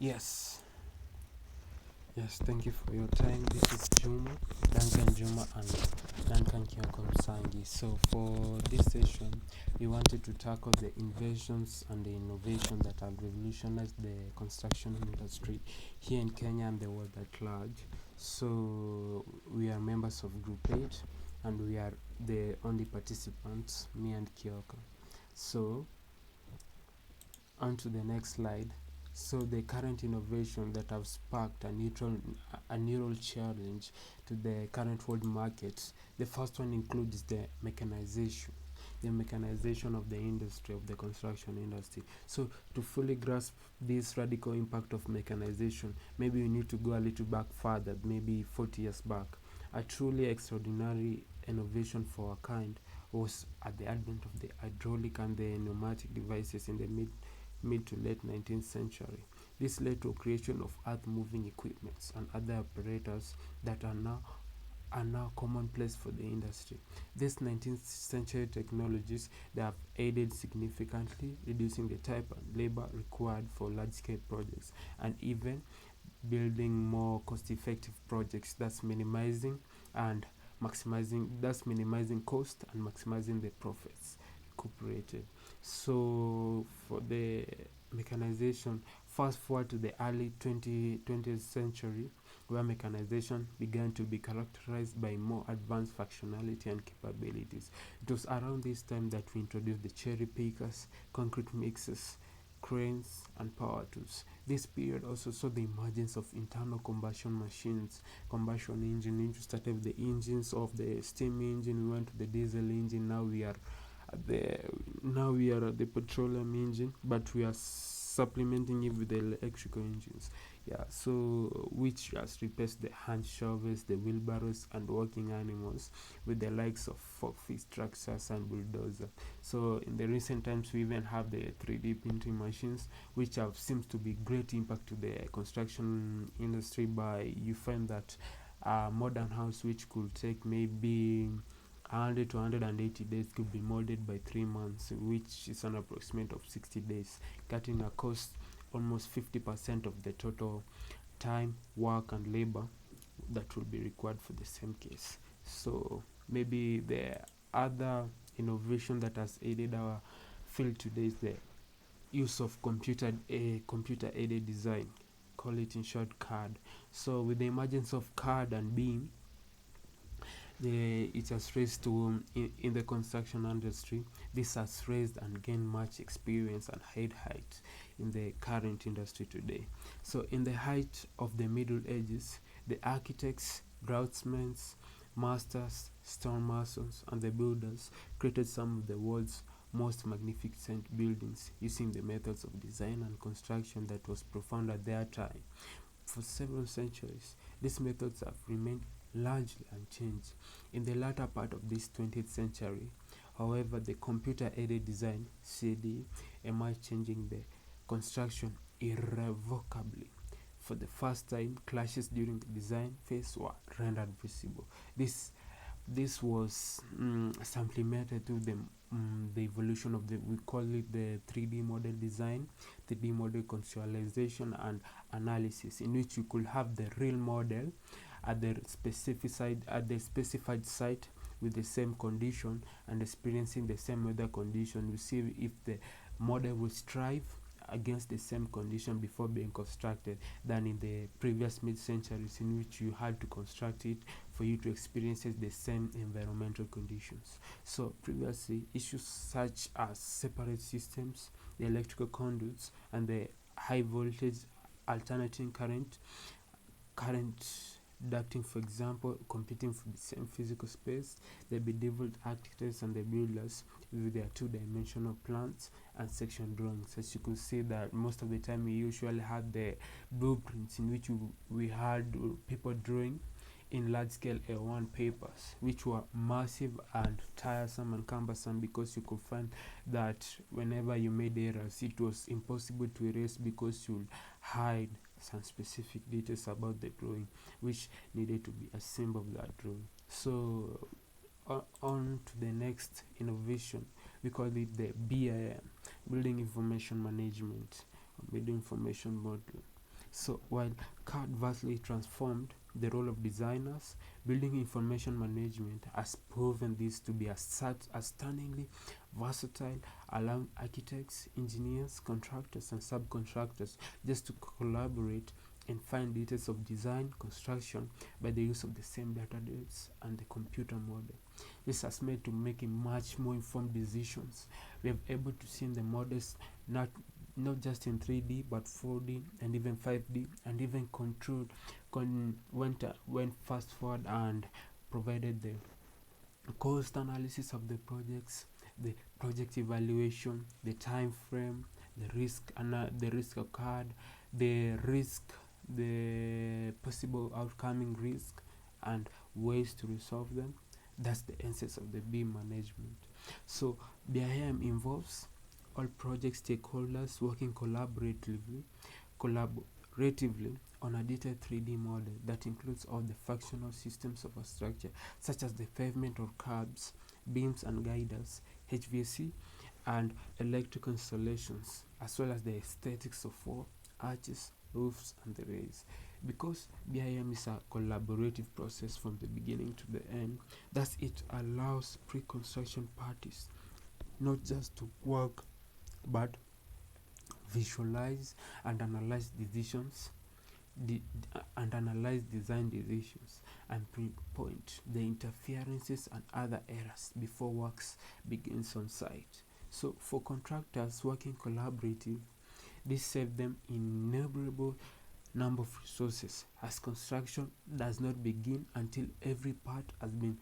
Yes, yes, thank you for your time. This is Duncan Juma, and Duncan Kyoko Msangi. So, for this session, we wanted to tackle the inventions and the innovation that have revolutionized the construction industry here in Kenya and the world at large. So, we are members of Group 8, and we are the only participants, me and Kyoko. So, on to the next slide. So the current innovation that have sparked a neural challenge to the current world market. The first one includes the mechanization of the industry, of the construction industry. So to fully grasp this radical impact of mechanization, maybe we need to go a little back further, maybe 40 years back. A truly extraordinary innovation for a kind was at the advent of the hydraulic and the pneumatic devices in the mid to late 19th century. This led to creation of earth-moving equipments and other apparatus that are now commonplace for the industry. These 19th century technologies that have aided significantly reducing the time and labor required for large-scale projects and even building more cost-effective projects, and minimizing cost and maximizing the profits recuperated. So for the mechanization, fast forward to the early 20th century, where mechanization began to be characterized by more advanced functionality and capabilities. It was around this time that we introduced the cherry pickers, concrete mixers, cranes, and power tools. This period also saw the emergence of internal combustion machines, combustion engine. We started with the engines of the steam engine, we went to the diesel engine. At the now we are at the petroleum engine, but we are supplementing it with the electrical engines. Yeah, so which has replaced the hand shovels, the wheelbarrows, and working animals with the likes of forklift tractors and bulldozer. So in the recent times, we even have the 3D printing machines, which have seems to be great impact to the construction industry. By you find that a modern house which could take maybe 100 to 180 days could be molded by 3 months, which is an approximate of 60 days, cutting a cost almost 50% of the total time, work, and labor that will be required for the same case. So maybe the other innovation that has aided our field today is the use of computer aided design, call it in short CAD. So with the emergence of CAD and BIM, it has raised to in the construction industry. This has raised and gained much experience and height in the current industry today. So in the height of the Middle Ages, the architects, draftsmen, masters, stonemasons, and the builders created some of the world's most magnificent buildings using the methods of design and construction that was profound at their time. For several centuries, these methods have remained largely unchanged. In the latter part of this 20th century, however, the computer aided design (CD) emerged, changing the construction irrevocably. For the first time, clashes during the design phase were rendered visible. This was supplemented to the evolution of we call it the 3D model design, 3D model conceptualization and analysis, in which you could have the real model at the specified site with the same condition and experiencing the same weather condition. You see if the model will strive against the same condition before being constructed than in the previous mid-centuries, in which you had to construct it for you to experience the same environmental conditions. So previously, issues such as separate systems, the electrical conduits, and the high voltage alternating current ducting, for example, competing for the same physical space. The bedeviled architects and the builders with their two-dimensional plans and section drawings. As you could see that most of the time we usually had the blueprints, in which we had people drawing in large-scale A1 papers, which were massive and tiresome and cumbersome, because you could find that whenever you made errors, it was impossible to erase because you'll hide some specific details about the drawing, which needed to be a symbol of that drawing. So on to the next innovation. We call it the BIM, Building Information Management, Building Information Model. So while CAD vastly transformed the role of designers, building information management has proven this to be a stunningly versatile, allowing architects, engineers, contractors, and subcontractors just to collaborate and find details of design construction by the use of the same database and the computer model. This has made to making much more informed decisions. We have able to see the models not just in 3D but 4D and even 5D, and even went fast forward and provided the cost analysis of the projects, the project evaluation, the time frame, the risk occurred, the risk, the possible outcoming risk, and ways to resolve them. That's the essence of the BIM management. So BIM involves all project stakeholders working collaboratively on a detailed 3D model that includes all the functional systems of a structure, such as the pavement or curbs, beams and girders, HVAC, and electrical installations, as well as the aesthetics of all arches, roofs, and the rails. Because BIM is a collaborative process from the beginning to the end, thus it allows pre-construction parties not just to work but visualize and analyze decisions and analyze design decisions and pinpoint the interferences and other errors before works begins on site. So for contractors working collaborative, this saves them innumerable number of resources, as construction does not begin until every part has been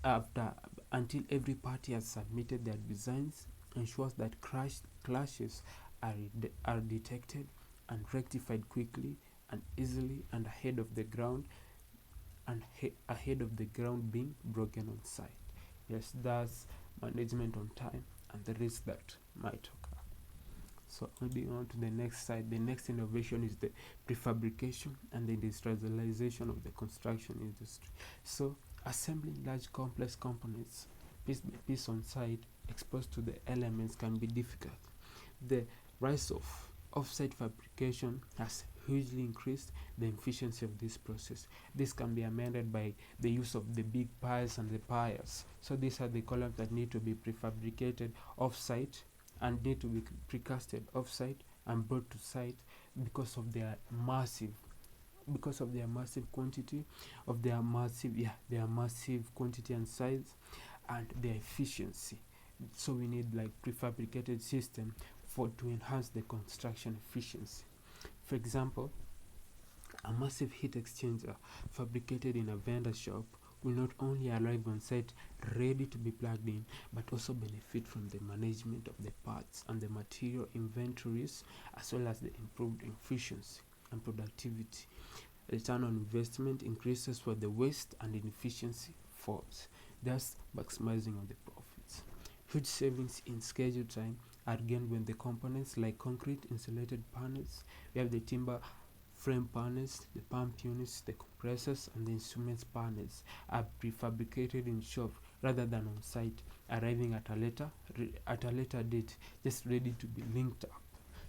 after until every party has submitted their designs, ensures that clashes are detected and rectified quickly and easily and ahead of the ground being broken on site. Yes, that's management on time and the risk that might occur. So moving on to the next side, the next innovation is the prefabrication and the industrialization of the construction industry. So assembling large complex components piece by piece on site exposed to the elements can be difficult. The rise of offsite fabrication has hugely increased the efficiency of this process. This can be amended by the use of the big piles and the piers. So these are the columns that need to be prefabricated offsite and need to be precasted offsite and brought to site because of their massive quantity their massive quantity and size and their efficiency. So we need like prefabricated system for to enhance the construction efficiency. For example, a massive heat exchanger fabricated in a vendor shop will not only arrive on site ready to be plugged in, but also benefit from the management of the parts and the material inventories, as well as the improved efficiency and productivity. Return on investment increases for the waste and inefficiency falls, thus maximizing on the profits. Huge savings in schedule time are gained when the components like concrete insulated panels, we have the timber frame panels, the pump units, the compressors, and the instruments panels are prefabricated in shop rather than on site, arriving at a later date, just ready to be linked up.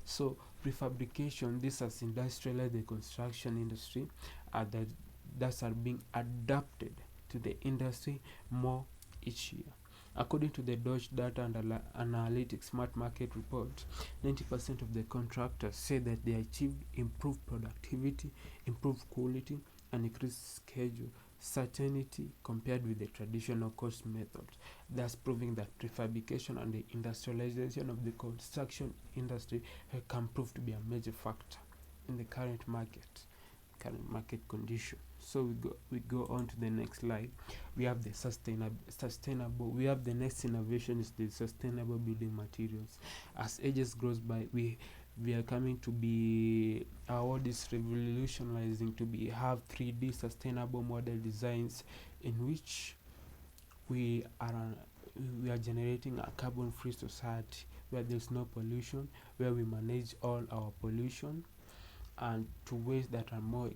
So prefabrication, this has industrialized the construction industry, that are being adapted to the industry more each year. According to the Dodge Data and Analytics Smart Market Report, 90% of the contractors say that they achieved improved productivity, improved quality, and increased schedule certainty compared with the traditional cost methods, thus proving that prefabrication and the industrialization of the construction industry can prove to be a major factor in the current market condition. So we go on to the next slide. We have the sustainable. We have the next innovation is the sustainable building materials. As ages grows by, we are coming to be, our world is revolutionizing to be have 3D sustainable model designs in which we are we are generating a carbon free society where there's no pollution, where we manage all our pollution and to ways that are more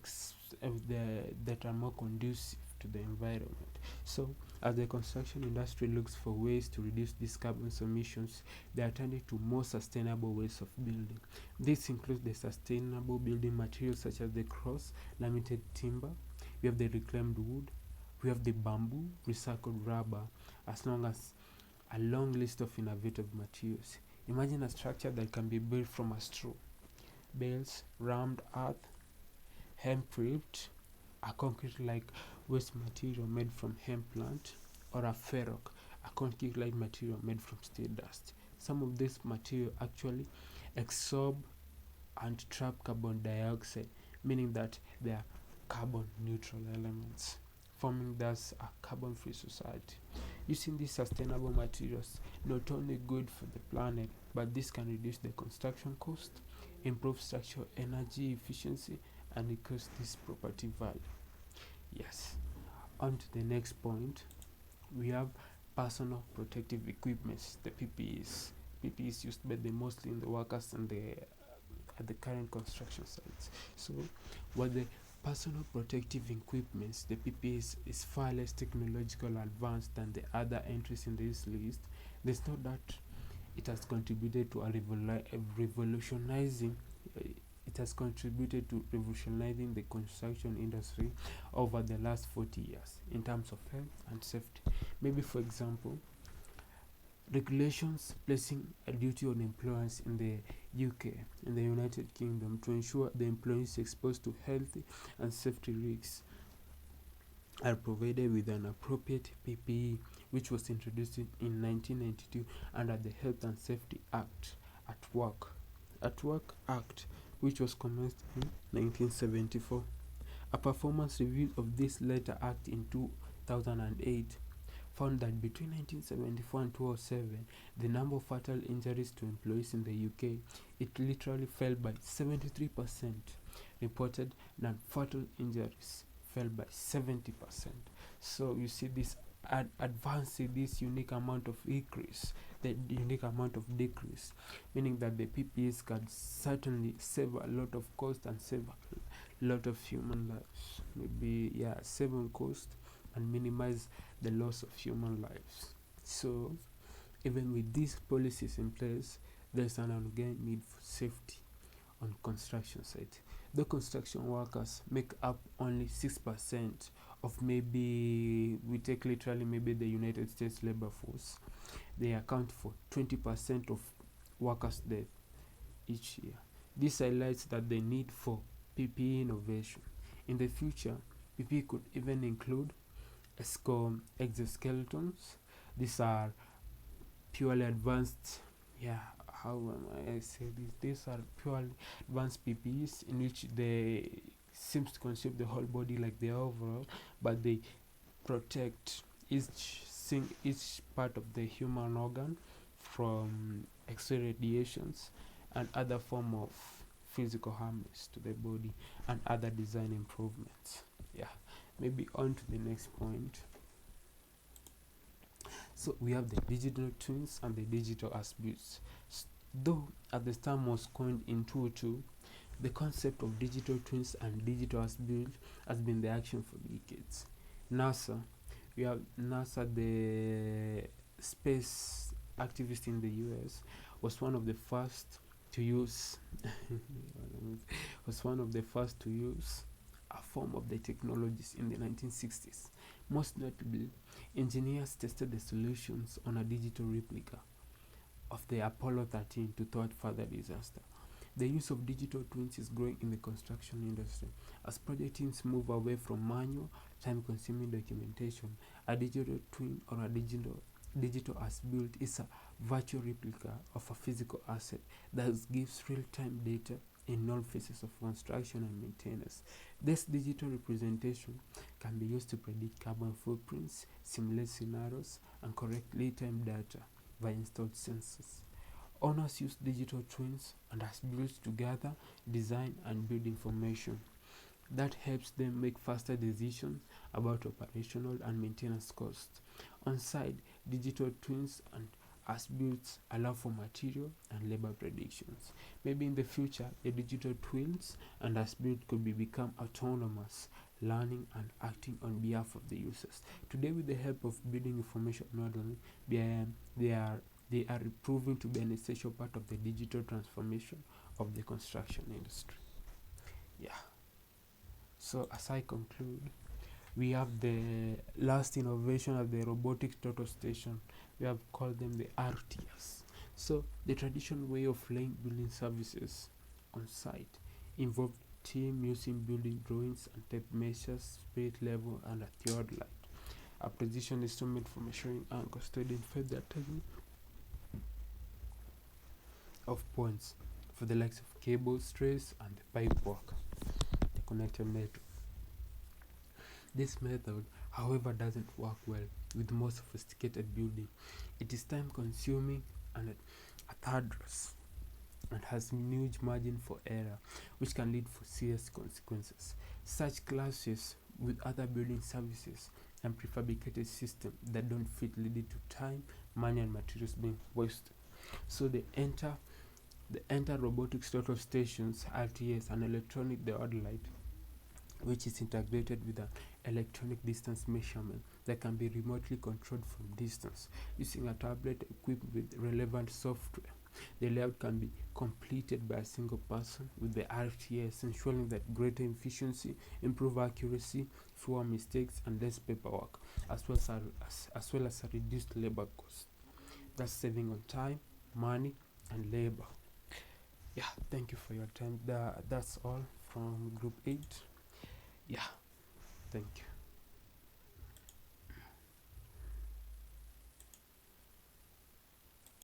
conducive to the environment. So As the construction industry looks for ways to reduce these carbon emissions, they are turning to more sustainable ways of building. This includes the sustainable building materials such as the cross-laminated timber, we have the reclaimed wood, we have the bamboo, recycled rubber, as long as a long list of innovative materials. Imagine a structure that can be built from a straw, bales, rammed earth, hemp ribbed, a concrete like waste material made from hemp plant, or a ferroc, a concrete like material made from steel dust. Some of this material actually absorb and trap carbon dioxide, meaning that they are carbon neutral elements, forming thus a carbon free society. Using these sustainable materials not only good for the planet, but this can reduce the construction cost, improve structural energy efficiency, and increase this property value. Yes. On to the next point, we have personal protective equipments, the PPEs. PPEs used by the mostly in the workers and the at the current construction sites. So, what the personal protective equipments, the PPEs, is far less technological advanced than the other entries in this list. There's no doubt it has contributed to a revolutionizing it has contributed to revolutionizing the construction industry over the last 40 years in terms of health and safety. Maybe, for example, regulations placing a duty on employers in the UK, in the United Kingdom, to ensure the employees exposed to health and safety risks are provided with an appropriate PPE, which was introduced in 1992 under the Health and Safety Act at Work Act, which was commenced in 1974. A performance review of this latter act in 2008 found that between 1974 and 2007, the number of fatal injuries to employees in the UK, it literally fell by 73%. Reported non-fatal injuries fell by 70%. So you see this advancing this unique amount of increase, the unique amount of decrease, meaning that the PPEs can certainly save a lot of cost and save a lot of human lives. Maybe, yeah, save on cost and minimize the loss of human lives. So, even with these policies in place, there's an ongoing need for safety on construction sites. The construction workers make up only 6% of, maybe we take literally maybe the United States labor force. They account for 20% of workers' death each year. This highlights that the need for PPE innovation. In the future, PPE could even include exoskeletons. These are purely advanced, yeah, how am I say this? These are purely advanced PPEs in which they seems to consume the whole body like the overall, but they protect each part of the human organ from X-ray radiations and other form of physical harmness to the body and other design improvements. Yeah, maybe on to the next point. So we have the digital twins and the digital attributes. Though at the term was coined in 2002, the concept of digital twins and digital attributes has been the action for decades. NASA, we have NASA, the space activist in the US, was one of the first to use was one of the first to use a form of the technologies in the 1960s. Most notably, engineers tested the solutions on a digital replica of the Apollo 13 to thwart further disaster. The use of digital twins is growing in the construction industry. As project teams move away from manual, time-consuming documentation, a digital twin or a digital as-built is a virtual replica of a physical asset that gives real-time data in all phases of construction and maintenance. This digital representation can be used to predict carbon footprints, simulate scenarios, and correct real-time data via installed sensors. Owners use digital twins and as-built to gather, design, and build information. That helps them make faster decisions about operational and maintenance costs. On site, digital twins and as-built allow for material and labor predictions. Maybe in the future, the digital twins and as-built could become autonomous, learning, and acting on behalf of the users. Today, with the help of building information modeling, they are they are proving to be an essential part of the digital transformation of the construction industry. Yeah. So as I conclude, we have the last innovation of the robotics total station. We have called them the RTS. So the traditional way of laying building services on site involved team using building drawings and tape measures, spirit level, and a theodolite. A precision instrument for measuring angles to identify the timing of points for the likes of cable strays and the pipe work, the connector network. This method, however, doesn't work well with more sophisticated building. It is time consuming and hazardous and has huge margin for error, which can lead for serious consequences. Such clashes with other building services and prefabricated systems that don't fit, leading to time, money, and materials being wasted. So the enter robotics total stations RTS and electronic theodolite, which is integrated with an electronic distance measurement that can be remotely controlled from distance using a tablet equipped with relevant software. The layout can be completed by a single person with the RTS, ensuring that greater efficiency, improved accuracy, fewer mistakes, and less paperwork, as well as a reduced labor cost. That's saving on time, money, and labor. Yeah, thank you for your time. That's all from Group 8. Yeah, thank you.